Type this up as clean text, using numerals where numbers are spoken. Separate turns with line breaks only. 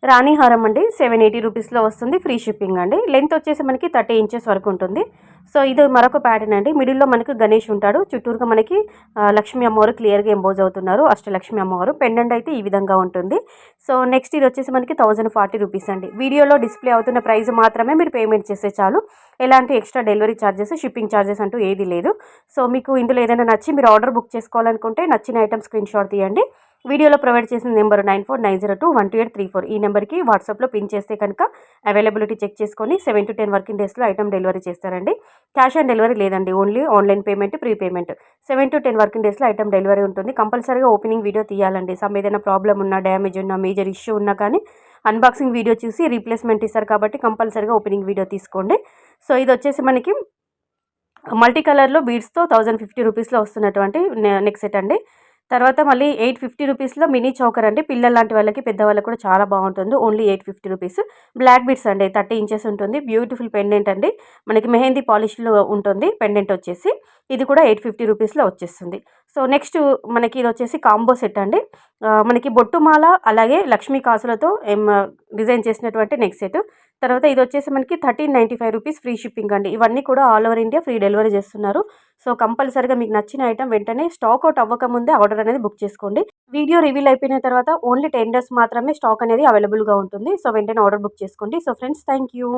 రాణి హారం అండి 780 రూపీస్లో వస్తుంది. ఫ్రీ షిప్పింగ్ అండి. లెంత్ వచ్చేసి మనకి 30 ఇంచెస్ వరకు ఉంటుంది. సో ఇది మరొక ప్యాటర్న్ అండి. మిడిల్లో మనకు గణేష్ ఉంటాడు. చుట్టూరుగా మనకి లక్ష్మీ అమ్మవారు క్లియర్గా ఎంబోజ్ అవుతున్నారు. అష్టలక్ష్మి అమ్మవారు. పెండెంట్ అయితే ఈ విధంగా ఉంటుంది. సో నెక్స్ట్ ఇది వచ్చేసి మనకి 1040 రూపీస్ అండి. వీడియోలో డిస్ప్లే అవుతున్న ప్రైస్ మాత్రమే మీరు పేమెంట్ చేస్తే చాలు. ఎలాంటి extra delivery charges, shipping charges అంటూ ఏది లేదు. సో మీకు ఇందులో ఏదైనా నచ్చి మీరు ఆర్డర్ బుక్ చేసుకోవాలనుకుంటే నచ్చిన ఐటమ్ స్క్రీన్ షాట్ తీయండి. వీడియోలో ప్రొవైడ్ చేసిన నెంబర్ 9490212834 ఈ నెంబర్కి వాట్సాప్లో పిన్ చేస్తే కనుక అవైలబిలిటీ చెక్ చేసుకొని 7 to 10 వర్కింగ్ డేస్లో ఐటమ్ డెలివరీ చేస్తారండి. క్యాష్ ఆన్ డెలివరీ లేదండి. Only online payment, pre payment. 7 to 10 working డేస్లో ఐటమ్ డెలివరీ ఉంటుంది. కంపల్సరీగా ఓపెనింగ్ వీడియో తీయాలండి. సమ్ ఏదైనా ప్రాబ్లమ్ ఉన్నా, డ్యామేజ్ ఉన్నా, మేజర్ ఇష్యూ ఉన్నా కానీ అన్బాక్సింగ్ వీడియో చూసి రీప్లేస్మెంట్ ఇస్తారు కాబట్టి కంపల్సరీగా ఓపెనింగ్ వీడియో తీసుకోండి. సో ఇది వచ్చేసి మనకి మల్టీ కలర్లో బీడ్స్తో 1050 రూపీస్లో వస్తున్నటువంటి నెక్ సెట్ అండి. తర్వాత మళ్ళీ 850 రూపీస్లో మినీ చౌకర్ అండి. పిల్లల లాంటి వాళ్ళకి, పెద్దవాళ్ళకి కూడా చాలా బాగుంటుంది. Only 850 rupees. బ్లాక్ బీడ్స్ అండి. 30 ఇంచెస్ ఉంటుంది. బ్యూటిఫుల్ పెండెంట్ అండి. మనకి మెహందీ పాలిష్లో ఉంటుంది పెండెంట్ వచ్చేసి. ఇది కూడా 850 రూపీస్లో వచ్చేస్తుంది. సో నెక్స్ట్ మనకి ఇది వచ్చేసి కాంబో సెట్ అండి. మనకి బొట్టుమాల అలాగే లక్ష్మీ కాసులతో డిజైన్ చేసినటువంటి నెక్ సెట్. తర్వాత ఇది వచ్చేసి మనకి 1395 రూపీస్ ఫ్రీ షిప్పింగ్ అండి. ఇవన్నీ కూడా all over India free delivery చేస్తున్నారు. సో కంపల్సరీగా మీకు నచ్చిన ఐటమ్ వెంటనే స్టాక్ అవుట్ అవ్వకముందే ఆర్డర్ అనేది బుక్ చేసుకోండి. వీడియో రివీల్ అయిపోయిన తర్వాత ఓన్లీ 10 డేస్ మాత్రమే స్టాక్ అనేది అవైలబుల్గా ఉంటుంది. సో వెంటనే ఆర్డర్ బుక్ చేసుకోండి. So friends, thank you.